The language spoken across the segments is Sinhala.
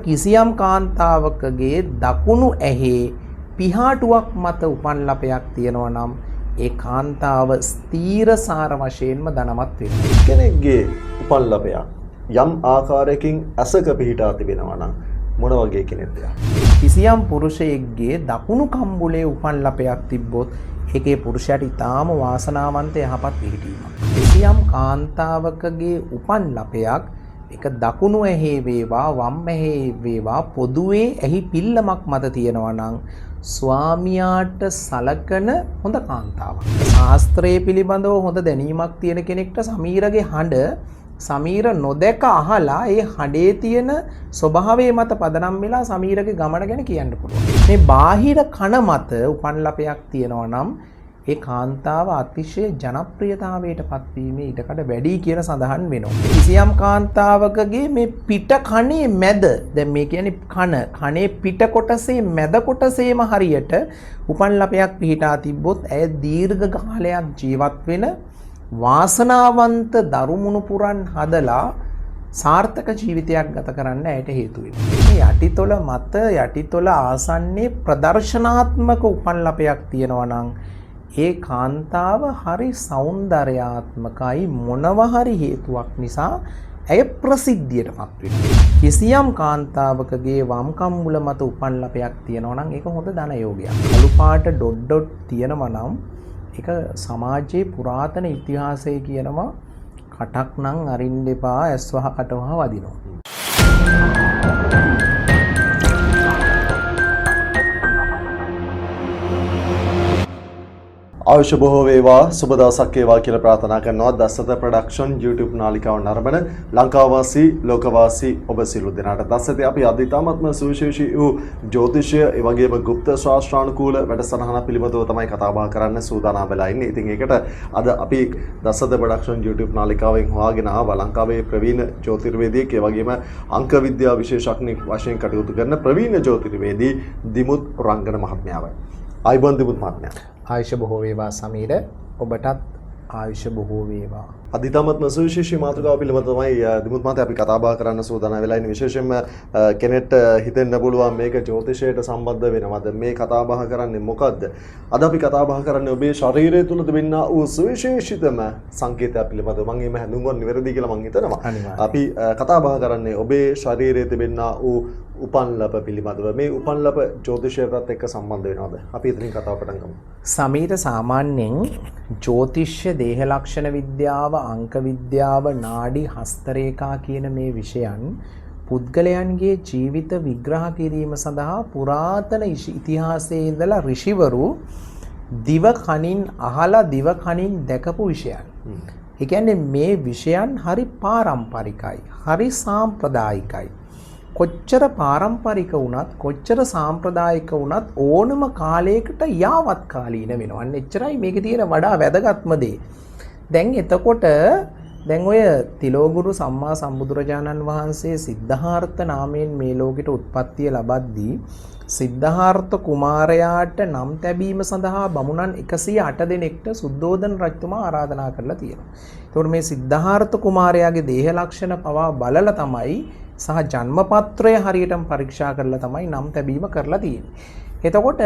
කිසියම් කාන්තාවකගේ දකුණු ඇහි පිහාටුවක් මත උපන් ලපයක් තියෙනවා නම් ඒ කාන්තාව ස්ථීරසාර වශයෙන්ම ධනවත් වෙනවා. කෙනෙක්ගේ උපන් ලපයක් යම් ආකාරයකින් ඇසක පිහිටා තිබෙනවා නම් මොන වගේ කෙනෙක්ද? කිසියම් පුරුෂයෙක්ගේ දකුණු කම්බුලේ උපන් ලපයක් තිබ්බොත් ඒකේ පුරුෂයාට ඊටාම වාසනාවන්ත යහපත් පිහිටීමක්. කිසියම් කාන්තාවකගේ උපන් ලපයක් එක දකුණු ඇහි වේවා වම් ඇහි වේවා පොදුවේ ඇහි පිල්ලමක් මත තියෙනවා නම් ස්වාමියාට සලකන හොඳ කාන්තාවක්. ශාස්ත්‍රයේ පිළිබඳව හොඳ දැනීමක් තියෙන කෙනෙක්ට සමීරගේ හඬ සමීර නොදැක අහලා ඒ හඬේ තියෙන ස්වභාවය මත පදනම් වෙලා සමීරගේ ගමන ගැන කියන්න පුළුවන්. මේ බාහිර කන මත උපන් ලපයක් තියෙනවා නම් ඒ කාන්තාව අතිශය ජනප්‍රියතාවයට පත්වීමේ ඉඩකඩ වැඩි කියන සඳහන් වෙනවා. කිසියම් කාන්තාවකගේ මේ පිට කනේ මැද දැන් මේ කියන්නේ කනේ පිට කොටසේ මැද කොටසේම හරියට උපන් ලපයක් පිහිටා තිබ්බොත් ඇය දීර්ඝ කාලයක් ජීවත් වෙන වාසනාවන්ත දරුමුණු පුරන් හදලා සාර්ථක ජීවිතයක් ගත කරන්න ඇයට හේතු වෙනවා. මේ යටිතොල මත යටිතොල ආසන්නයේ ප්‍රදර්ශනාත්මක උපන් ලපයක් තියෙනවා නම් ඒ කාන්තාව හරි සෞන්දර්යාත්මකයි මොනවා හරි හේතුවක් නිසා ඇය ප්‍රසිද්ධියටපත් වෙනවා. කිසියම් කාන්තාවකගේ වම් කම්බුල මත උපන් ලපයක් තියෙනවා නම් ඒක හොඳ ධන යෝගයක්. කළු පාට ඩොට් තියෙනවා නම් ඒක සමාජයේ පුරාතන ඉතිහාසයේ කියනවා කටක් නම් අරින්න එපා ඇස්වහ කටවහ වදිනවා. ආයුෂ බොහෝ වේවා සුබ දවසක් වේවා කියලා ප්‍රාර්ථනා කරනවා. දසත ප්‍රොඩක්ෂන් YouTube නාලිකාව නරඹන ලංකාවාසී ලෝකවාසී ඔබ සියලු දෙනාට දසතේ අපි අධිතාමත්ම සුවිශේෂී වූ ජ්‍යොතිෂය ඒ වගේම গুপ্ত ශාස්ත්‍රානුකූල වැඩසටහන පිළිබඳව තමයි කතා බහ කරන්න සූදානම් වෙලා ඉන්නේ. ඉතින් ඒකට අද අපි දසත ප්‍රොඩක්ෂන් YouTube නාලිකාවෙන් හොයාගෙන ආවා ලංකාවේ ප්‍රවීණ ජ්‍යොතිර්වේදියෙක් ඒ වගේම අංක විද්‍යා විශේෂඥයෙක් වශයෙන් කටයුතු කරන ප්‍රවීණ ජ්‍යොතිර්වේදී දිමුත් රංගන මහත්මයාවයි. ආයිබෝන් දිමුත් මහත්මයා. ආයුෂ බොහෝ වේවා සමීර ඔබටත් ආයුෂ බොහෝ වේවා. අධිතාමත්ම සුවිශේෂී මාතෘකාව පිළිබඳව තමයි දිමුත් මහත්තයා අපි කතා බහ කරන්න සූදානම් වෙලා ඉන්නේ. විශේෂයෙන්ම කෙනෙක්ට හිතෙන්න පුළුවන් මේක ජ්‍යොතිෂයට සම්බන්ධ වෙනවද මේ කතා බහ කරන්නේ මොකද්ද? අද අපි කතා බහ කරන්නේ ඔබේ ශරීරය තුල තිබෙනා වූ සුවිශේෂිතම සංකේතය පිළිබඳව. මම මේ හඳුන්වන්නේ නිවැරදි කියලා මම හිතනවා. අපි කතා බහ කරන්නේ ඔබේ ශරීරයේ තිබෙනා වූ උපන් ලප පිළිබඳව. මේ උපන් ලප ජ්‍යොතිෂයටත් එක්ක සම්බන්ධ වෙනවද? අපි එතනින් කතාව පටන් ගමු. සමීර සාමාන්‍යයෙන් ජ්‍යොතිෂ්‍ය දේහ ලක්ෂණ විද්‍යාව අංක විද්‍යාව නාඩි හස්තරේඛා කියන මේ විෂයන් පුද්ගලයන්ගේ ජීවිත විග්‍රහ කිරීම සඳහා පුරාතන ඉතිහාසයේ ඉඳලා ඍෂිවරු දිව කනින් අහලා දිව කනින් දැකපු විෂයන්. ඒ කියන්නේ මේ විෂයන් හරි පාරම්පරිකයි හරි සාම්ප්‍රදායිකයි. කොච්චර පාරම්පරික වුණත් කොච්චර සාම්ප්‍රදායික වුණත් ඕනම කාලයකට යාවත් කාලීන වෙනවා. අන්න එච්චරයි මේකේ තියෙන වඩා වැදගත්ම දේ. දැන් එතකොට දැන් ඔය තිලෝගුරු සම්මා සම්බුදුරජාණන් වහන්සේ සිද්ධාර්ථ නාමයෙන් මේ ලෝකෙට උත්පත්තිය ලබද්දී සිද්ධාර්ථ කුමාරයාට නම් තැබීම සඳහා බමුණන් 108 දෙනෙක්ට සුද්ධෝදන රජතුමා ආරාධනා කරලා තියෙනවා. ඒතකොට මේ සිද්ධාර්ථ කුමාරයාගේ දේහ ලක්ෂණ පවා බලලා තමයි සහ ජන්මපත්‍රය හරියටම පරීක්ෂා කරලා තමයි නම් තැබීම කරලා තියෙන්නේ. එතකොට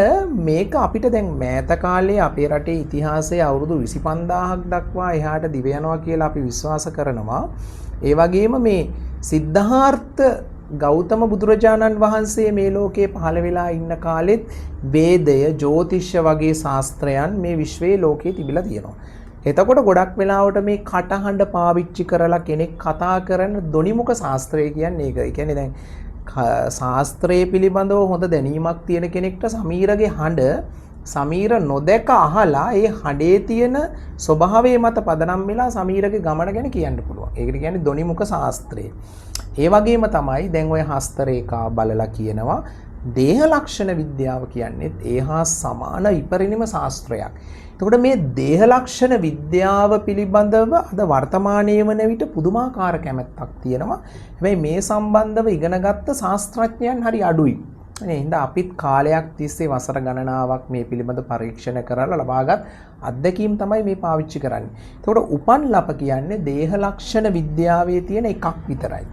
මේක අපිට දැන් මෑත කාලේ අපේ රටේ ඉතිහාසයේ අවුරුදු 25000ක් දක්වා එහාට දිව යනවා කියලා අපි විශ්වාස කරනවා. ඒ වගේම මේ සිද්ධාර්ථ ගෞතම බුදුරජාණන් වහන්සේ මේ ලෝකේ පහළ වෙලා ඉන්න කාලෙත් වේදය, ජ්‍යොතිෂ්‍ය වගේ ශාස්ත්‍රයන් මේ විශ්වයේ ලෝකේ තිබිලා තියෙනවා. එතකොට ගොඩක් වෙලාවට මේ කටහඬ පාවිච්චි කරලා කෙනෙක් කතා කරන ධොනිමුඛ ශාස්ත්‍රය කියන්නේ ඒක. ඒ කියන්නේ දැන් ශාස්ත්‍රයේ පිළිබඳව හොඳ දැනීමක් තියෙන කෙනෙක්ට සමීරගේ හඬ සමීර නොදැක අහලා ඒ හඬේ තියෙන ස්වභාවය මත පදනම් වෙලා සමීරගේ ගමන ගැන කියන්න පුළුවන්. ඒකට කියන්නේ ධොනිමුඛ ශාස්ත්‍රය. ඒ වගේම තමයි දැන් ඔය හස්තරේඛා බලලා කියනවා දේහ ලක්ෂණ විද්‍යාව කියන්නේත් ඒහා සමාන විපරිණිම ශාස්ත්‍රයක්. එතකොට මේ දේහ ලක්ෂණ විද්‍යාව පිළිබඳව අද වර්තමානයේ වන විට පුදුමාකාර කැමැත්තක් තියෙනවා. හැබැයි මේ සම්බන්ධව ඉගෙනගත්ත ශාස්ත්‍රඥයන් හරි අඩුයි. එහෙනම් අපිත් කාලයක් තිස්සේ වසර ගණනාවක් මේ පිළිබඳ පරීක්ෂණ කරලා ලබාගත් අත්දැකීම් තමයි මේ පාවිච්චි කරන්නේ. එතකොට උපන් ලප කියන්නේ දේහ ලක්ෂණ විද්‍යාවේ තියෙන එකක් විතරයි.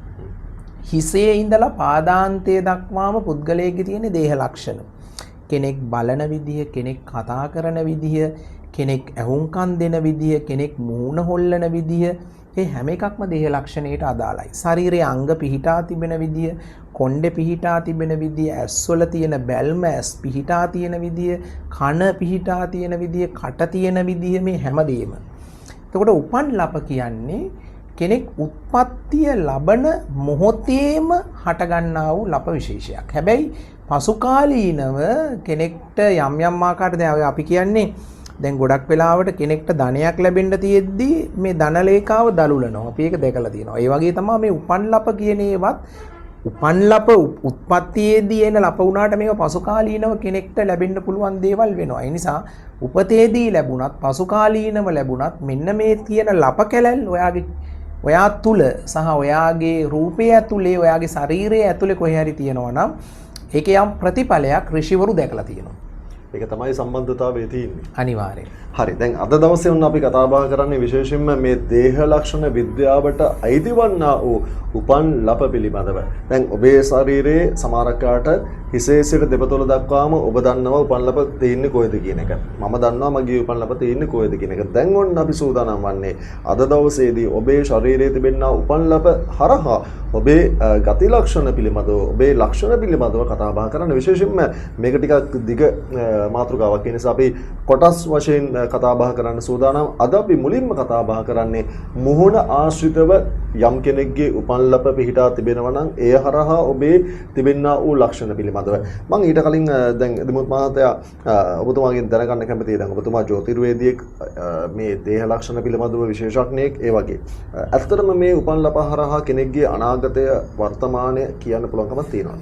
හිසේ ඉඳලා පාදාන්තය දක්වාම පුද්ගලයෙක්ගේ තියෙන දේහ ලක්ෂණ. කෙනෙක් බලන විදිය, කෙනෙක් කතා කරන විදිය, කෙනෙක් ඇහුම්කන් දෙන විදිය, කෙනෙක් මූණ හොල්ලන විදිය, මේ හැම එකක්ම දේහ ලක්ෂණයට අදාළයි. ශරීරයේ අංග පිහිටා තිබෙන විදිය, කොණ්ඩේ පිහිටා තිබෙන විදිය, ඇස්වල තියෙන බැල්ම, ඇස් පිහිටා තියෙන විදිය, කන පිහිටා තියෙන විදිය, කට තියෙන විදිය, මේ හැමදේම. එතකොට උපන් ලප කියන්නේ කෙනෙක් උත්පත්තිය ලබන මොහොතේම හටගන්නා වූ ලප විශේෂයක්. හැබැයි පසුකාලීනව කෙනෙක්ට යම් යම් ආකාරයට දැන් අපි කියන්නේ දැන් ගොඩක් වෙලාවට කෙනෙක්ට ධනයක් ලැබෙන්න තියෙද්දි මේ ධන ලේඛාව දලුලනවා. අපි ඒක දැකලා තියෙනවා. ඒ වගේ තමයි මේ උපන් ලප කියන ඒවත් උපන් ලප උත්පත්තියේදී එන ලප වුණාට මේක පසුකාලීනව කෙනෙක්ට ලැබෙන්න පුළුවන් දේවල් වෙනවා. ඒ නිසා උපතේදී ලැබුණත් පසුකාලීනව ලැබුණත් මෙන්න මේ තියෙන ලප කැලල් ඔයා තුල සහ ඔයාගේ රූපය ඇතුලේ ඔයාගේ ශරීරය ඇතුලේ කොහේ හරි තියෙනවා නම් ඒකේ යම් ප්‍රතිඵලයක් ඍෂිවරු දැකලා තියෙනවා. ඒක තමයි සම්බන්ධතාවයේ තියෙන්නේ. අනිවාර්යයෙන්. හරි. දැන් අද දවසේ වුණ අපි කතා බහ කරන්නේ විශේෂයෙන්ම මේ දේහ ලක්ෂණ විද්‍යාවට අයිති වන්නා වූ උපන් ලප පිළිබඳව. දැන් ඔබේ ශරීරයේ සමහරකට හිසේ සිට දෙපතුල දක්වාම ඔබ දන්නවා උපන් ලප තියෙන්නේ කොහෙද කියන එක. මම දන්නවා මගේ උපන් ලප තියෙන්නේ කොහෙද කියන එක. දැන් ඔන්න අපි සූදානම් වන්නේ අද දවසේදී ඔබේ ශරීරයේ තිබෙනා උපන් ලප හරහා ඔබේ ගති ලක්ෂණ පිළිබඳව, ඔබේ ලක්ෂණ පිළිබඳව කතා බහ කරන්න. විශේෂයෙන්ම මේක ටිකක් දිග මාතෘකාවක්. ඒ නිසා අපි කොටස් වශයෙන් කතා බහ කරන්න සූදානම්. අද අපි මුලින්ම කතා බහ කරන්නේ මුහුණ ආශ්‍රිතව යම් කෙනෙක්ගේ උපන් ලප පිහිටා තිබෙනවා නම් එය හරහා ඔබේ තිබෙනා වූ ලක්ෂණ පිළිබඳව. මම ඊට කලින් දැන් දිමුත් මහත්තයා ඔබතුමාගෙන් දැනගන්න කැමතියි. දැන් ඔබතුමා ජ්‍යොතිර්වේදියෙක්, මේ දේහ ලක්ෂණ පිළිබඳව විශේෂඥයෙක් ඒ වගේ. ඇත්තටම මේ උපන් ලප හරහා කෙනෙක්ගේ අනාගතය වර්තමානය කියන්න පුළුවන්කමක් තියෙනවා.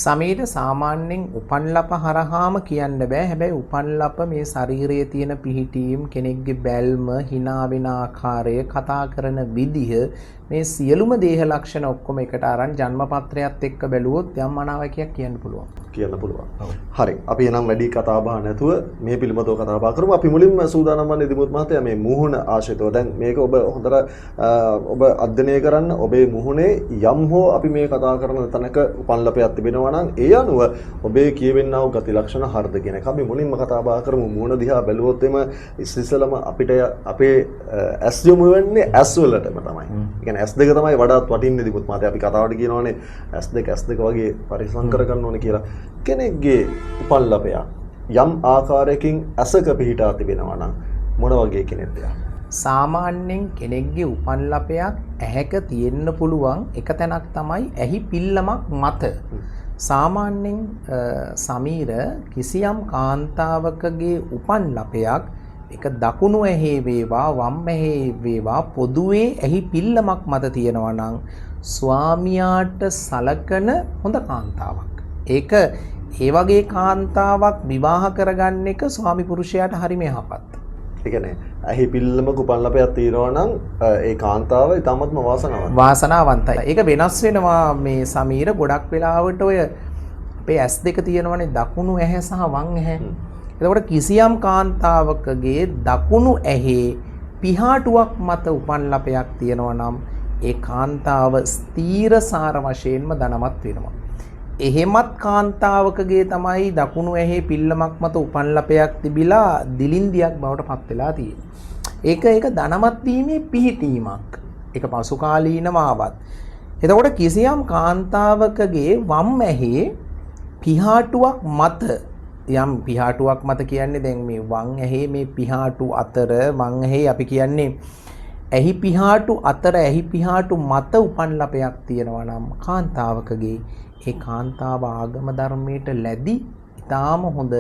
සමීර සාමාන්‍යයෙන් උපන් ලප හරහාම කියන්න බෑ. හැබැයි උපන් ලප මේ ශරීරයේ තියෙන පිහිටීම්, කෙනෙක්ගේ බැල්ම, hina වෙන ආකාරය, කතා කරන විදිහ, මේ සියලුම දේහ ලක්ෂණ ඔක්කොම එකට අරන් ජන්මපත්‍රයත් එක්ක බැලුවොත් යම් අනාවකයක් කියන්න පුළුවන්. හරි. අපි එනම් වැඩි කතා බහ නැතුව මේ පිළිබඳව කතා බහ කරමු. අපි මුලින්ම සූදානම් වන්නේ දිමුත් මහත්තයා මේ මුහුණ ආශ්‍රිතව. දැන් මේක ඔබ හොඳට ඔබ අධ්‍යයනය කරන්න. ඔබේ මුහුණේ යම් හෝ අපි මේ කතා කරන තැනක උපන් ලපයක් තිබෙනවා නම් ඒ අනුව ඔබේ කියවෙනා වූ ගති ලක්ෂණ හරිද කියන එක අපි මුලින්ම කතා බහ කරමු. මුහුණ දිහා බැලුවොත් එම ඉස්සෙල්ලාම අපිට අපේ ඇස් යොමු වෙන්නේ ඇස් වලටම තමයි. ඒ කියන්නේ ඇස් දෙක තමයි වඩාත් වටින්නේ දිමුත් මහත්තයා. අපි කතාවට කියනවානේ ඇස් දෙක වගේ පරිසම් කරගන්න ඕනේ කියලා. කෙනෙක්ගේ උපන් ලපයක් යම් ආකාරයකින් ඇසක පිහිටා තිබෙනවා නම් මොන වගේ කෙනෙක්ද? සාමාන්‍යයෙන් කෙනෙක්ගේ උපන් ලපයක් ඇහැක තියෙන්න පුළුවන් එක තැනක් තමයි ඇහි පිල්ලමක් මත. සාමාන්‍යයෙන් සමීර කිසියම් කාන්තාවකගේ උපන් ලපයක් එක දකුණු ඇහි වේවා වම් ඇහි වේවා පොදුවේ ඇහි පිල්ලමක් මත තියෙනවා නම් ස්වාමියාට සලකන හොඳ කාන්තාවක්. ඒක ඒ වගේ කාන්තාවක් විවාහ කරගන්න එක ස්වාමි පුරුෂයාට හරිම යහපත්. ඒ කියන්නේ ඇහි පිල්ලමක උපන් ලපයක් තියෙනවා නම් ඒ කාන්තාව ඉතාමත්ම වාසනාවන්තයි. ඒක වෙනස් වෙනවා මේ සමීර. ගොඩක් වෙලාවට ඔය අපේ ඇස් දෙක තියෙනවනේ දකුණු ඇහැ සහ වම් ඇහැ. එතකොට කිසියම් කාන්තාවකගේ දකුණු ඇහි පිහාටුවක් මත උපන් ලපයක් තියෙනවා නම් ඒ කාන්තාව ස්ථීරසාර වශයෙන්ම ධනවත් වෙනවා. එහෙමත් කාන්තාවකගේ තමයි දකුණු ඇහි පිල්ලමක් මත උපන් ලපයක් තිබිලා දිලින්දියක් බවට පත් වෙලා තියෙන්නේ. ඒක ධනවත් වීමේ පිහිටීමක්. ඒක පසුකාලීනව ආවත්. එතකොට කිසියම් කාන්තාවකගේ වම් ඇහි පිහාටුවක් මත යම් පිහාටුවක් මත කියන්නේ දැන් මේ වම් ඇහි මේ පිහාටු අතර වම් ඇහි අපි කියන්නේ ඇහි පිහාටු අතර ඇහි පිහාටු මත උපන් ලපයක් තියෙනවා නම් කාන්තාවකගේ ඒ කාන්තාව ආගම ධර්මයට ලැබි ඉතාම හොඳ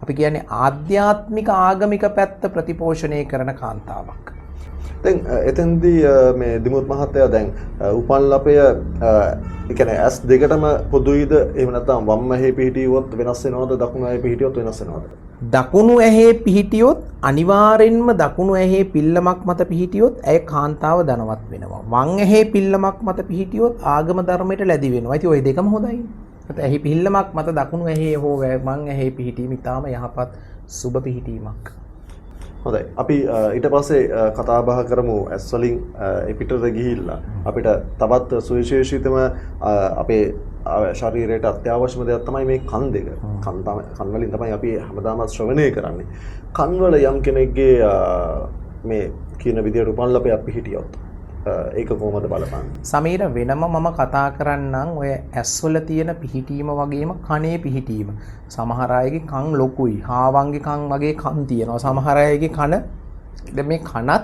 අපි කියන්නේ ආධ්‍යාත්මික ආගමික පැත්ත ප්‍රතිපෝෂණය කරන කාන්තාවක්. දැන් එතෙන්දී මේ දිමුත් මහත්තයා දැන් උපන් ලපය ඒ කියන්නේ ඇස් දෙකටම පොදුයිද එහෙම නැත්නම් වම් ඇහි පිහිටියොත් වෙනස් වෙනවද දකුණු ඇහි පිහිටියොත් වෙනස් වෙනවද? දකුණු ඇහි පිහිටියොත් අනිවාර්යෙන්ම දකුණු ඇහි පිල්ලමක් මත පිහිටියොත් ඇය කාන්තාව ධනවත් වෙනවා. වම් ඇහි පිල්ලමක් මත පිහිටියොත් ආගම ධර්මයට ලැබි වෙනවා. ඉතින් ওই දෙකම හොඳයි. ඇහි පිල්ලමක් මත දකුණු ඇහි හෝ වම් ඇහි පිහිටීම ඉතාම යහපත් සුබ පිහිටීමක්. හොඳයි. අපි ඊට පස්සේ කතා බහ කරමු ඇස් වලින් පිටට ගිහිල්ලා අපිට තවත් සුවිශේෂීතම අපේ ශරීරයට අත්‍යවශ්‍යම දෙයක් තමයි මේ කන් දෙක. කන් වලින් තමයි අපි හැමදාම ශ්‍රවණය කරන්නේ. කන් වල යම් කෙනෙක්ගේ මේ කියන විදියට උපන්ලපයක් පිහිටියොත් ඒක කොහොමද බලපන්නේ? සමීර වෙනම මම කතා කරන්නම් ඔය ඇස්වල තියෙන පිහිටීම වගේම කනේ පිහිටීම. සමහර අයගේ කන් ලොකුයි. හාවන්ගේ කන් වගේ කන් තියෙනවා. සමහර අයගේ කන මේ කනත්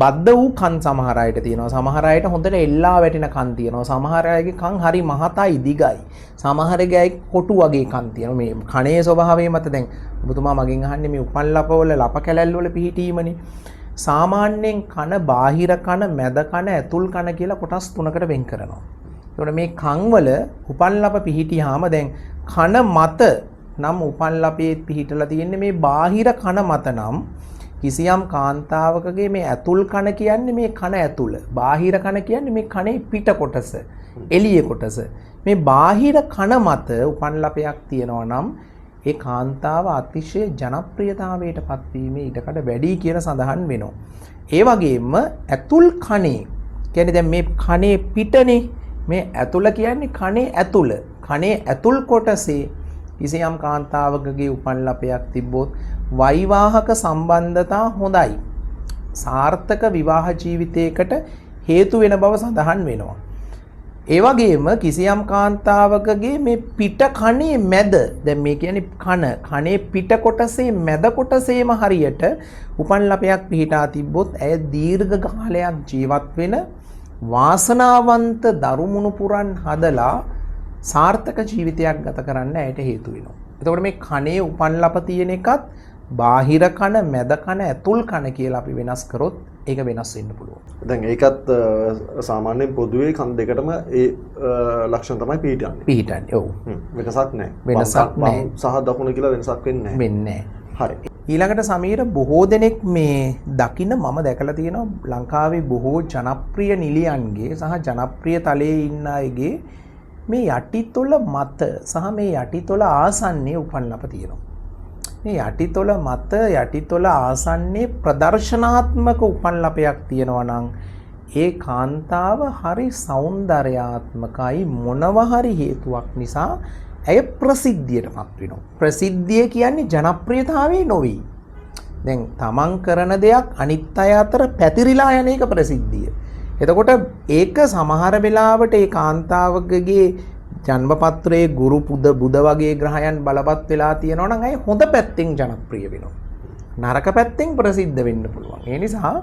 බද්ධ වූ කන් සමහර අයට තියෙනවා. සමහර අයට හොඳට එල්ලා වැටෙන කන් තියෙනවා. සමහර අයගේ කන් හරි මහතයි දිගයි. සමහරගේ අය කොටු වගේ කන් තියෙනවා. මේ කනේ ස්වභාවය මත දැන් ඔබතුමා මගෙන් අහන්නේ මේ උපන්ලපවල ලප කැලැල් වල පිහිටීමනේ. සාමාන්‍යයෙන් කන බාහිර කන මැද කන ඇතුල් කන කියලා කොටස් තුනකට වෙන් කරනවා. ඒකට මේ කන් වල උපන්ලප පිහිටියාම දැන් කන මත නම් උපන්ලපේ පිහිටලා තියෙන්නේ මේ බාහිර කන මත නම් කිසියම් කාන්තාවකගේ මේ ඇතුල් කන කියන්නේ මේ කන ඇතුළ. බාහිර කන කියන්නේ මේ කනේ පිට කොටස, එළිය කොටස. මේ බාහිර කන මත උපන්ලපයක් තියෙනවා නම් ඒ කාන්තාව අතිශය ජනප්‍රියතාවයට පත්වීමේ ඉඩකඩ වැඩි කියලා සඳහන් වෙනවා. ඒ වගේම ඇතුල් කනේ කියන්නේ දැන් මේ කනේ පිටනේ මේ ඇතුළ කියන්නේ කනේ ඇතුළ. කනේ ඇතුල් කොටසේ කිසියම් කාන්තාවකගේ උපන්ලපයක් තිබ්බොත් වෛවාහක සම්බන්ධතා හොඳයි. සාර්ථක විවාහ ජීවිතයකට හේතු වෙන බව සඳහන් වෙනවා. ඒ වගේම කිසියම් කාන්තාවකගේ මේ පිට කනේ මැද දැන් මේ කියන්නේ කනේ පිට කොටසේ මැද කොටසේම හරියට උපන්ලපයක් පිහිටා තිබ්බොත් ඇය දීර්ඝ කාලයක් ජීවත් වෙන වාසනාවන්ත දරුමුණු පුරන් හදලා සාර්ථක ජීවිතයක් ගත කරන්න ඇයට හේතු වෙනවා. එතකොට මේ කනේ උපන්ලප තියෙන එකත් බාහිර කන මැද කන ඇතුල් කන කියලා අපි වෙනස් කරොත් ඒක වෙනස් වෙන්න පුළුවන්. දැන් ඒකත් සාමාන්‍යයෙන් පොදුවේ කන් දෙකටම ඒ ලක්ෂණ තමයි පිහිටන්නේ. ඔව්. වෙනසක් නැහැ. වෙනසක් නැහැ. සහ දකුණ කියලා වෙනසක් වෙන්නේ නැහැ. වෙන්නේ නැහැ. හරි. ඊළඟට සමීර බොහෝ දෙනෙක් මේ දකින්න මම දැකලා තියෙනවා ලංකාවේ බොහෝ ජනප්‍රිය නිලියන්ගේ සහ ජනප්‍රිය තලයේ ඉන්න අයගේ මේ යටිතොල මත සහ මේ යටිතොල ආසන්නයේ උපන්ලප තියෙනවා. මේ යටිතොල මත යටිතොල ආසන්නයේ ප්‍රදර්ශනාත්මක උපන්ලපයක් තියෙනවා නම් ඒ කාන්තාව හරි සෞන්දර්යාත්මකයි මොනවා හරි හේතුවක් නිසා ඇය ප්‍රසිද්ධියටපත් වෙනවා. ප්‍රසිද්ධිය කියන්නේ ජනප්‍රියතාවයේ නොවේ. දැන් තමන් කරන දෙයක් අනිත් අය අතර පැතිරිලා යන එක ප්‍රසිද්ධිය. එතකොට ඒක සමහර වෙලාවට ඒ කාන්තාවකගේ ජන්මපත්‍රයේ ගුරු බුද වගේ ග්‍රහයන් බලපත් වෙලා තියෙනවා නම් අය හොඳ පැත්තෙන් ජනප්‍රිය වෙනවා. නරක පැත්තෙන් ප්‍රසිද්ධ වෙන්න පුළුවන්. ඒ නිසා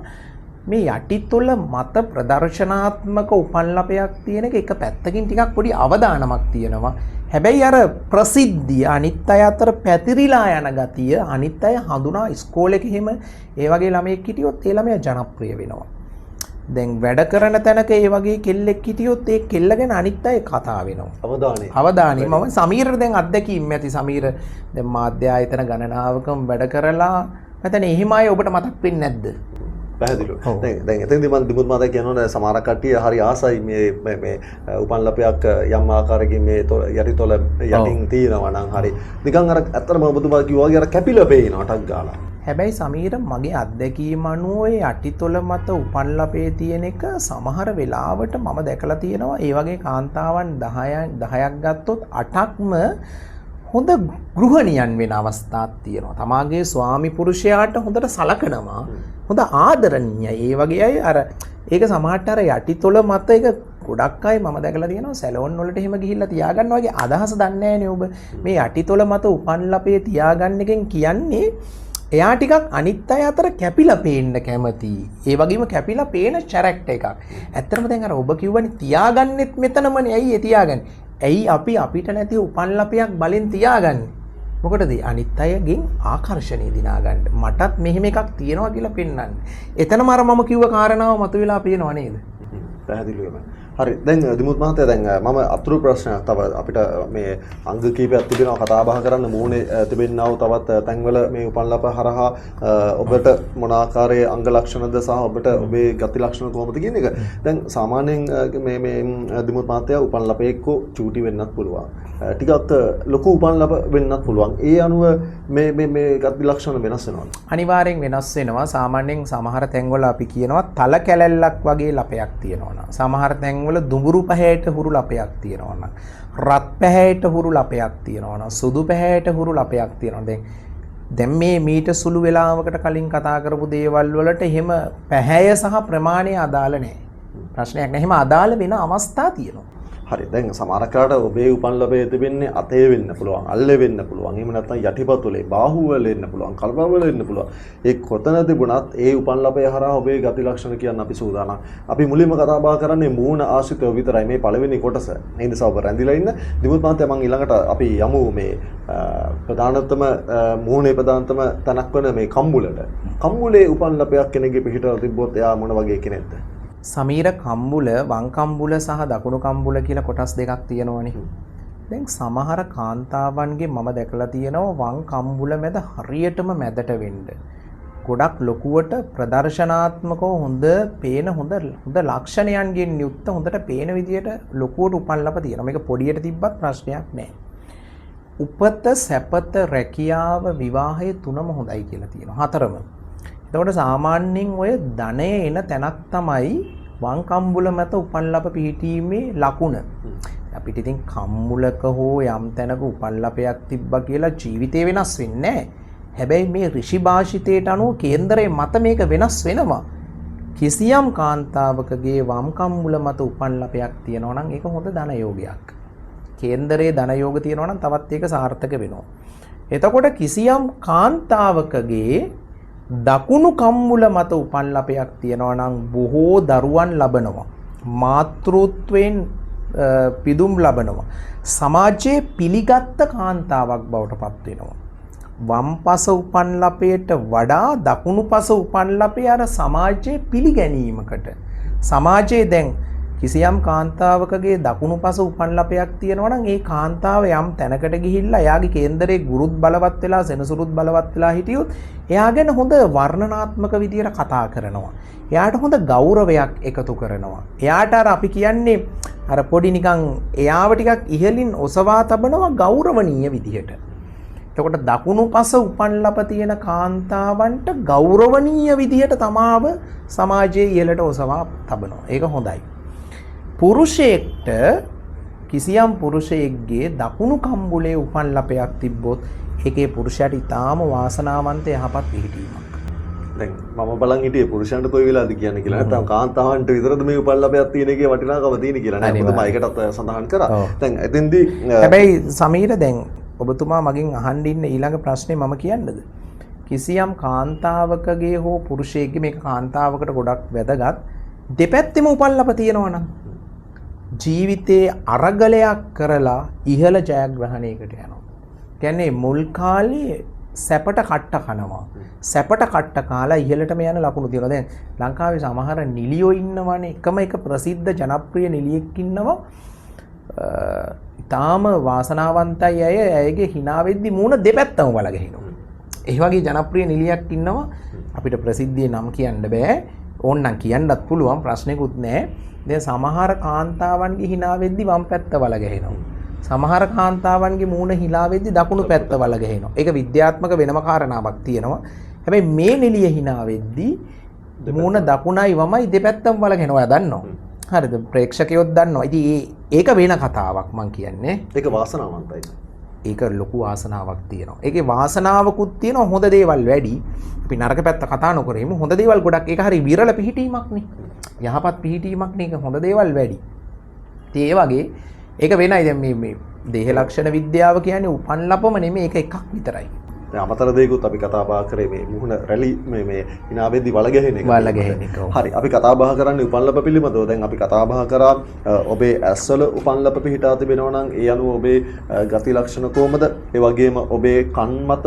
මේ යටිතොල මත ප්‍රදර්ශනාත්මක උපන්ලපයක් තියෙන එක පැත්තකින් ටිකක් පොඩි අවදානමක් තියෙනවා. හැබැයි අර ප්‍රසිද්ධිය අනිත් අය අතර පැතිරිලා යන ගතිය අනිත් අය හඳුනා ඉස්කෝලේක එහෙම ඒ වගේ ළමයෙක් හිටියොත් ඒ ළමයා ජනප්‍රිය වෙනවා. දැන් වැඩ කරන තැනක ඒ වගේ කෙල්ලෙක් හිටියොත් ඒ කෙල්ල ගැන අනිත් අය කතා වෙනවා. අවධානය. මම සමීර දැන් අත්දැකීම් ඇති සමීර දැන් මාධ්‍ය ආයතන ගණනාවකම වැඩ කරලා නැත්නම් එහෙම අය ඔබට මතක් වෙන්නේ නැද්ද? පැහැදිලිව. දැන් එතෙන්දී මම දිමුත් මාතේ කියනවා සමහර කට්ටිය හරි ආසයි මේ උපන්ලපයක් යම් ආකාරයකින් මේ යටිතොල යටින් තියෙනවා නම් හරි. නිකන් අර ඇත්තටම ඔබතුමා කිව්වා වගේ අර කැපිලා පේනවා ටක් ගාලා. හැබැයි සමීර මගේ අත්දැකීම අනුව ඒ යටිතොල මත උපන්ලපේ තියෙන එක සමහර වෙලාවට මම දැකලා තියෙනවා ඒ වගේ කාන්තාවන් 10ක් ගත්තොත් 8ක්ම හොඳ ගෘහණියන් වෙන අවස්ථාවක් තියෙනවා. තමාගේ ස්වාමි පුරුෂයාට හොඳට සලකනවා. හොඳ ආදරණීයයි. ඒ වගේ අය අර ඒක සමහරට අර යටිතොල මත ඒක ගොඩක් අය මම දැකලා තියෙනවා සැලොන් වලට එහෙම ගිහිල්ලා තියාගන්න වගේ අදහස දන්නේ නැහැනේ ඔබ. මේ යටිතොල මත උපන්ලපේ තියාගන්න එකෙන් කියන්නේ එයා ටිකක් අනිත් අය අතර කැපිලා පේන්න කැමති. ඒ වගේම කැපිලා පේන කැරක්ටර් එකක්. ඇත්තටම දැන් අර ඔබ කිව්වනේ තියාගන්නෙත් මෙතනමනේ. ඇයි ඒ තියාගන්නේ? ඇයි අපි අපිට නැති උපන්ලපයක් බලෙන් තියාගන්නේ? මොකටද? අනිත් අයගෙන් ආකර්ෂණය දිනා ගන්න. මටත් මෙහෙම එකක් තියෙනවා කියලා පෙන්වන්න. එතනම අර මම කිව්ව කාරණාව මතුවලා පේනව නේද? පැහැදිලිවම. හරි. දැන් දිමුත් මහත්තයා දැන් මම අතුරු ප්‍රශ්නයක් තව අපිට මේ අංග කීපයක් තිබෙනවා කතා බහ කරන්න මූණේ තිබෙන්නා වූ තවත් තැන්වල මේ උපන්ලප හරහා ඔබට මොන ආකාරයේ අංග ලක්ෂණද සහ ඔබට ඔබේ ගති ලක්ෂණ කොහොමද කියන එක. දැන් සාමාන්‍යයෙන් මේ දිමුත් මහත්තයා උපන්ලපේ එක්ක චූටි වෙන්නත් පුළුවන්. ටිකක් ලොකු උපන් ලබ වෙන්නත් පුළුවන්. ඒ අනුව මේ ගති ලක්ෂණ වෙනස් වෙනවා. අනිවාර්යෙන් වෙනස් වෙනවා. සාමාන්‍යයෙන් සමහර තැන්වල අපි කියනවා තල කැලැල්ලක් වගේ ලපයක් තියෙනවා නම්. සමහර තැන්වල දුඹුරු පැහැයට හුරු ලපයක් තියෙනවා නම්. රත් පැහැයට හුරු ලපයක් තියෙනවා නම්. සුදු පැහැයට හුරු ලපයක් තියෙනවා. දැන් මේ මීට සුළු වෙලාවකට කලින් කතා කරපු දේවල් වලට එහෙම පැහැය සහ ප්‍රමාණය අදාළ නැහැ. ප්‍රශ්නයක් නැහැ. එහෙම අදාළ වෙන අවස්ථා තියෙනවා. හරි. දැන් සමහර කාට ඔබේ උපන් ලබේ තිබෙන්නේ අතේ වෙන්න පුළුවන්, අල්ලේ වෙන්න පුළුවන්. එහෙම නැත්නම් යටිපතුලේ, බාහුවල වෙන්න පුළුවන්, කල්පවල වෙන්න පුළුවන්. ඒ කොතන තිබුණත් ඒ උපන් ලබේ හරහා ඔබේ ගති ලක්ෂණ කියන්න අපි සූදානම්. අපි මුලින්ම කතා බහ කරන්නේ මූණ ආශ්‍රිතව විතරයි මේ පළවෙනි කොටස. ඒ නිසා ඔබ රැඳිලා ඉන්න. දිමුත් මහත්තයා මම ඊළඟට අපි යමු මේ ප්‍රධානතම මූණේ ප්‍රධානතම තැනක් වෙන මේ කම්බුලට. කම්බුලේ උපන් ලබයක් කෙනෙක්ගේ පිටට තිබ්බොත් එයා මොන වගේ කෙනෙක්ද? සමීර කම්බුල වම් කම්බුල සහ දකුණු කම්බුල කියලා කොටස් දෙකක් තියෙනවනේ. දැන් සමහර කාන්තාවන්ගේ මම දැකලා තියෙනවා වම් කම්බුල මැද හරියටම මැදට වෙන්න. ගොඩක් ලොකුවට ප්‍රදර්ශනාත්මකව හොඳ පේන හොඳ ලක්ෂණයන්ගෙන් යුක්ත හොඳට පේන විදියට ලොකුවට උපන් ලප තියෙනවා. මේක පොඩියට තිබ්බත් ප්‍රශ්නයක් නැහැ. උපත, සැපත, රැකියාව, විවාහය තුනම හොඳයි කියලා තියෙනවා. හතරම. එතකොට සාමාන්‍යයෙන් ඔය ධනය එන තැනක් තමයි වම් කම්බුල මත උපන් ලප පිහිටීමේ ලකුණ. අපිට ඉතින් කම්බුලක හෝ යම් තැනක උපන් ලපයක් තිබ්බා කියලා ජීවිතේ වෙනස් වෙන්නේ නැහැ. හැබැයි මේ ඍෂි භාෂිතයට අනුව කේන්දරයේ මත මේක වෙනස් වෙනවා. කිසියම් කාන්තාවකගේ වම් කම්බුල මත උපන් ලපයක් තියෙනවා නම් ඒක හොඳ ධන යෝගයක්. කේන්දරයේ ධන යෝග තියෙනවා නම් තවත් ඒක සාර්ථක වෙනවා. එතකොට කිසියම් කාන්තාවකගේ දකුණු කම්බුල මත උපන් ලපයක් තියෙනවා නම් බොහෝ දරුවන් ලබනවා. මාතෘත්වයෙන් පිදුම් ලබනවා. සමාජයේ පිළිගත් කාන්තාවක් බවට පත් වෙනවා. වම්පස උපන් ලපයට වඩා දකුණු පස උපන් ලපේ අර සමාජයේ පිළිගැනීමකට සමාජයේ දැන් කිසියම් කාන්තාවකගේ දකුණු පස උපන් ලපයක් තියෙනවා නම් ඒ කාන්තාව යම් තැනකට ගිහිල්ලා එයාගේ කේන්දරේ ගුරුත් බලවත් වෙලා සෙනසුරුත් බලවත් වෙලා හිටියොත් එයා ගැන හොඳ වර්ණනාත්මක විදියට කතා කරනවා. එයාට හොඳ ගෞරවයක් එකතු කරනවා. එයාට අර අපි කියන්නේ අර පොඩි නිකන් එයාව ටිකක් ඉහලින් ඔසවා තබනවා ගෞරවනීය විදියට. එතකොට දකුණු පස උපන් ලප තියෙන කාන්තාවන්ට ගෞරවනීය විදියට තමාව සමාජයේ ඉහළට ඔසවා තබනවා. ඒක හොඳයි. පුරුෂයෙක්ට කිසියම් පුරුෂයෙක්ගේ දකුණු කම්බුලේ උපන් ලපයක් තිබ්බොත් ඒකේ පුරුෂයාට ඊටාම වාසනාවන්ත යහපත් පිහිටීමක්. දැන් මම බලන් හිටියේ පුරුෂයන්ට කොයි වෙලාවද කියන්නේ කියලා. නැත්නම් කාන්තාවන්ට විතරද මේ උපන් ලපයක් තියෙන එකේ වටිනාකම තියෙන කියලා නේද? මම ඒකටත් සඳහන් කරා. දැන් එතෙන්දී හැබැයි සමීර දැන් ඔබතුමා මගෙන් අහන්න ඉන්න ඊළඟ ප්‍රශ්නේ මම කියන්නද? කිසියම් කාන්තාවකගේ හෝ පුරුෂයෙක්ගේ මේක කාන්තාවකට ගොඩක් වැදගත් දෙපැත්තෙම උපන් ලප තියෙනවා නම් ජීවිතේ අරගලයක් කරලා ඉහළ ජයග්‍රහණයකට යනවා. කියන්නේ මුල් කාලේ සැපට කට්ට කනවා. සැපට කට්ට කාලා ඉහළටම යන ලකුණු තියෙනවා. දැන් ලංකාවේ සමහර නිලියෝ ඉන්නවනේ. එකම එක ප්‍රසිද්ධ ජනප්‍රිය නිලියෙක් ඉන්නවා. ඊටාම වාසනාවන්තයි අය. ඇයගේ hina වෙද්දි මූණ දෙපැත්තම වලගහිනවා. ඒ වගේ ජනප්‍රිය නිලියක් ඉන්නවා. අපිට ප්‍රසිද්ධියේ නම් කියන්න බෑ. ඕන්නම් කියන්නත් පුළුවන් ප්‍රශ්නෙකුත් නෑ. දැන් සමහර කාන්තාවන්ගේ hina වෙද්දි වම් පැත්ත වල ගහනවා. සමහර කාන්තාවන්ගේ මූණ hina වෙද්දි දකුණු පැත්ත වල ගහනවා. ඒක විද්‍යාත්මක වෙනම කාරණාවක් තියෙනවා. හැබැයි මේ නිලිය hina වෙද්දි මූණ දකුණයි වමයි දෙපැත්තම වල ගහනවා. ඔයා දන්නවා. හරිද? ප්‍රේක්ෂකයොත් දන්නවා. ඉතින් ඒක වෙන කතාවක් මං කියන්නේ. ඒක වාසනාවන්තයි. ඒක ලොකු වාසනාවක් තියෙනවා. ඒකේ වාසනාවකුත් තියෙනවා හොඳ දේවල් වැඩි. අපි නරක පැත්ත කතා නොකරෙමු. හොඳ දේවල් ගොඩක් ඒක හරි විරල පිහිටීමක් නේ. යහපත් පිහිටීමක් නේ. ඒක හොඳ දේවල් වැඩි. ඉතින් ඒ වගේ ඒක වෙනයි දැන් මේ දේහ ලක්ෂණ විද්‍යාව කියන්නේ උපන් ලපම නෙමෙයි ඒක එකක් විතරයි. දැන් අමතර දෙයක්ත් අපි කතා බහ කරේ මේ මුහුණ රැලි මේ hina වෙද්දි වල ගැහෙන එක. වල ගැහෙන එක. හරි අපි කතා බහ කරන්නේ උපන් ලප පිළිබඳව. දැන් අපි කතා බහ කරා ඔබේ ඇස්වල උපන් ලප පිහිටා තිබෙනවා නම් ඒ අනුව ඔබේ ගති ලක්ෂණ කොහමද? ඒ වගේම ඔබේ කන් මත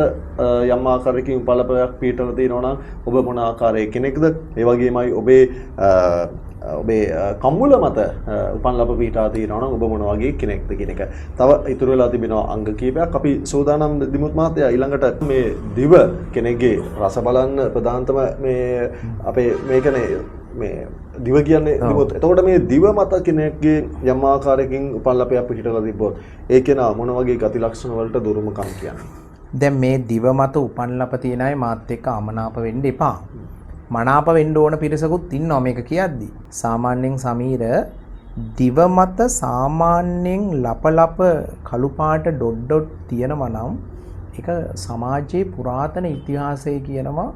යම් ආකාරයකින් උපන් ලපයක් පිහිටලා තියෙනවා නම් ඔබ මොන ආකාරයේ කෙනෙක්ද? ඒ වගේමයි ඔබේ කම්බුල මත උපන් ලප පිහිටා තියෙනවා නම් ඔබ මොන වගේ කෙනෙක්ද කියන එක. තව ඉතුරු වෙලා තිබෙනවා අංග කීපයක්. අපි සෝදානම් දිමුත් මහත්තයා ඊළඟට මේ දිව කෙනෙක්ගේ රස බලන්න ප්‍රධානතම මේ අපේ මේකනේ මේ දිව කියන්නේ දිමුත්. එතකොට මේ දිව මත කෙනෙක්ගේ යම් ආකාරයකින් උපන්ලපයක් පිහිටලා තිබ්බොත් ඒ කෙනා මොන වගේ ගති ලක්ෂණ වලට දුරුමකම් කියන්නේ? දැන් මේ දිව මත උපන්ලප තියන අය මාත් එක්ක අමනාප වෙන්න එපා. මනාප වෙන්න ඕන පිරිසකුත් ඉන්නවා මේක කියද්දි. සාමාන්‍යයෙන් සමීර දිව මත සාමාන්‍යයෙන් ලපලප කළු පාට ඩොට් ඩොට් තියෙනවා නම් ඒක සමාජයේ පුරාතන ඉතිහාසයේ කියනවා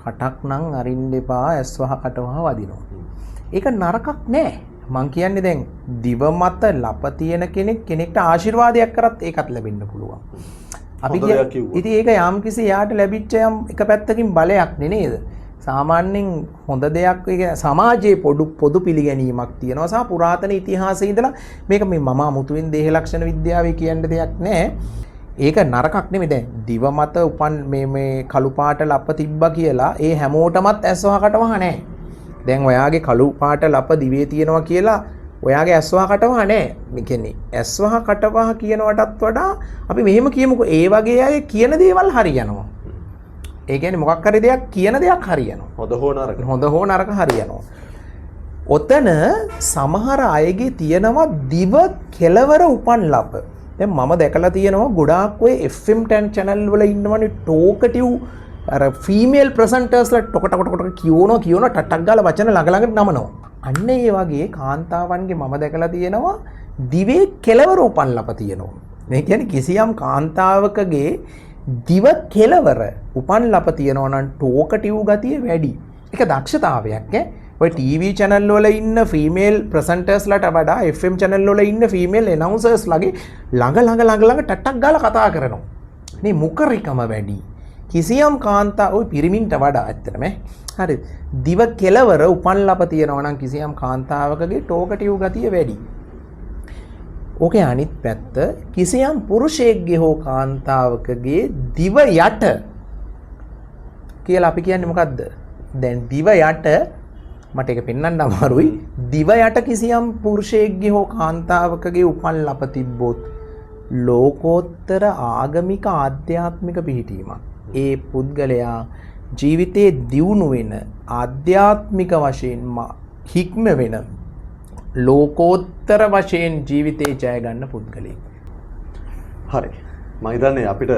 කටක් නම් අරින්න එපා ඇස්වහ කටවහ වදිනවා. ඒක නරකක් නෑ. මං කියන්නේ දැන් දිව මත ලප තියෙන කෙනෙක්ට ආශිර්වාදයක් කරත් ඒකත් ලැබෙන්න පුළුවන්. අපි ඉතින් ඒක යම්කිසි යාට ලැබිච්ච යම් එක පැත්තකින් බලයක් නේද? සාමාන්‍යයෙන් හොඳ දෙයක් ඒක සමාජයේ පොදු පිළිගැනීමක් තියෙනවා සහ පුරාතන ඉතිහාසයේ ඉඳලා මේක මේ මම අමුතුවෙන් දේහ ලක්ෂණ විද්‍යාවේ කියන්න දෙයක් නෑ. ඒක නරකක් නෙමෙයි. දැන් දිව මත උපන් මේ කළු පාට ලප තිබ්බා කියලා ඒ හැමෝටමත් ඇස්වහකට වහ නැහැ. දැන් ඔයාගේ කළු පාට ලප දිවේ තියෙනවා කියලා ඔයාගේ ඇස්වහකට වහ නැහැ. මේ කියන්නේ ඇස්වහකට වහ කියනවටත් වඩා අපි මෙහෙම කියමුකෝ ඒ වගේ අය කියන දේවල් හරියනවා. ඒ කියන්නේ මොකක් හරි දෙයක් කියන දෙයක් හරියනවා. හොඳ හෝ නරක හරියනවා. ඔතන සමහර අයගේ තියෙනවා දිව කෙලවර උපන් ලප. දැන් මම දැකලා තියෙනවා ගොඩාක් ඔය FM 10 channel වල ඉන්නවනේ ටෝකටිව් අර ෆීමේල් ප්‍රසන්ටර්ස්ලා ටොක කියනවා ටටක් ගාලා වචන ළඟ නමනවා. අන්න ඒ වගේ කාන්තාවන්ගේ මම දැකලා තියෙනවා දිවේ කෙලවර උපන් ලප තියෙනවා. මේ කියන්නේ කිසියම් කාන්තාවකගේ දිව කෙලවර උපන් ලප තියෙනවා නම් ටෝකටිව් ගතිය වැඩි. ඒක දක්ෂතාවයක් ඈ. ඔය TV channel වල ඉන්න ෆීමේල් ප්‍රසන්ටර්ස්ලාට වඩා FM channel වල ඉන්න ෆීමේල් ඇනවුන්සර්ස් ලගේ ළඟ ටටක් ගාලා කතා කරනවා. මේ මුකරිකම වැඩි. කිසියම් කාන්තා ඔය පිරිමින්ට වඩා ඇත්තටම හරි දිව කෙලවර උපන් ලප තියෙනවා නම් කිසියම් කාන්තාවකගේ ටෝකටිව් ගතිය වැඩි. ඕකේ අනිත් පැත්ත කිසියම් පුරුෂයෙක්ගේ හෝ කාන්තාවකගේ දිව යට කියලා අපි කියන්නේ මොකද්ද? දැන් දිව යට මට ඒක පෙන්වන්න අමාරුයි. දිව යට කිසියම් පුරුෂයෙක්ගේ හෝ කාන්තාවකගේ උපන් ලප තිබ්බොත් ලෝකෝත්තර ආගමික ආධ්‍යාත්මික පිහිටීමක්. ඒ පුද්ගලයා ජීවිතයේ දියුණු වෙන ආධ්‍යාත්මික වශයෙන් හික්ම වෙන ලෝකෝත්තර වශයෙන් ජීවිතේ ජය ගන්න පුද්ගලෙක්. හරි. මම හිතන්නේ අපිට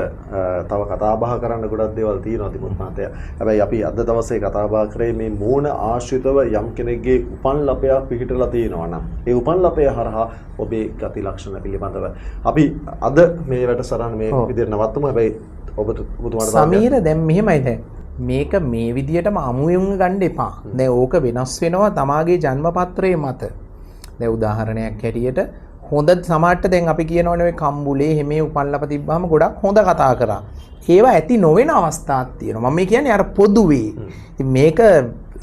තව කතා බහ කරන්න ගොඩක් දේවල් තියෙනවා තිබුත් මහත්තයා. හැබැයි අපි අද දවසේ කතා බහ කරේ මේ මූණ ආශ්‍රිතව යම් කෙනෙක්ගේ උපන් ලපයක් පිහිටලා තියෙනවා නම් ඒ උපන් ලපය හරහා ඔබේ ගති ලක්ෂණ පිළිබඳව අපි අද මේ වැඩසටහන මේ විදිහට නවත්තමු. හැබැයි ඔබතුමාට සමීර දැන් මෙහෙමයි දැන් මේක මේ විදිහටම අමුයෙන් ගන්න එපා. දැන් ඕක වෙනස් වෙනවා තමාගේ ජන්මපත්‍රයේ මත. දැන් උදාහරණයක් හැටියට හොඳ සමාජයට දැන් අපි කියනවනේ ඔය කම්බුලේ හැමේ උපන්ලප තිබ්බාම ගොඩක් හොඳ කතා කරා. ඒවා ඇති නොවන අවස්ථාවක් තියෙනවා. මම කියන්නේ අර පොදුවේ. ඉතින් මේක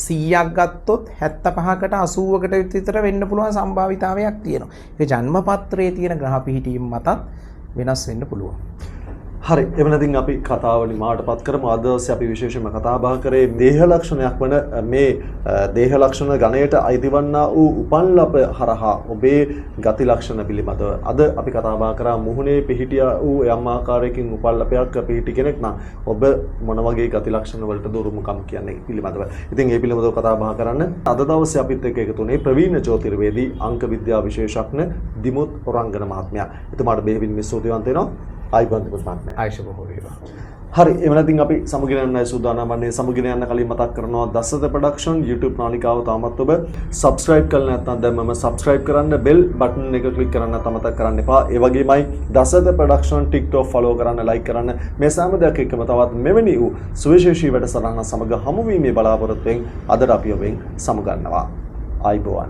100ක් ගත්තොත් 75කට 80කට විතර වෙන්න පුළුවන් සම්භාවිතාවයක් තියෙනවා. ඒක ජන්මපත්‍රයේ තියෙන ග්‍රහ පිහිටීම් මතත් වෙනස් වෙන්න පුළුවන්. හරි එවන ඉතින් අපි කතාව නිමාවටපත් කරමු. අද දවසේ අපි විශේෂයෙන්ම කතා බහ කරේ දේහ ලක්ෂණයක් වන මේ දේහ ලක්ෂණ ගණයට අයිතිවන්නා වූ උපන්ලප හරහා ඔබේ ගති ලක්ෂණ පිළිබඳව. අද අපි කතා බහ කරා මුහුණේ පිහිටියා වූ යම් ආකාරයකින් උපන්ලපයක් පිහිටි කෙනෙක් නම් ඔබ මොන වගේ ගති ලක්ෂණ වලට දුරුමුකම් කියන්නේ පිළිබඳව. ඉතින් ඒ පිළිබඳව කතා බහ කරන්න අද දවසේ අපිත් එක්ක එකතු වුණේ ප්‍රවීණ ජ්‍යොතිර්වේදී අංක විද්‍යා විශේෂඥ දිමුත් රංගන මහත්මයා. එතුමාට බෙහෙවින් ස්තුතිවන්ත වෙනවා. හරි එවන ඉතින් අපි සමුගෙන යන්නයි සූදානම් වන්නේ. සමුගෙන යන්න කලින් මතක් කරනවා දසත ප්‍රොඩක්ෂන් YouTube නාලිකාව තාමත් ඔබ subscribe කරලා නැත්නම් දැන්මම subscribe කරන්න, bell button එක click කරන්න අමතක කරන්න එපා. ඒ වගේමයි දසත ප්‍රොඩක්ෂන් TikTok follow කරන්න, like කරන්න. මේ සෑම දෙයක් එක්කම තවත් මෙවැනි වූ සුවිශේෂී වැඩසටහන සමග හමු වීමේ බලාපොරොත්තුෙන් අද අපි ඔබෙන් සමුගන්නවා. ආයිබෝවන්.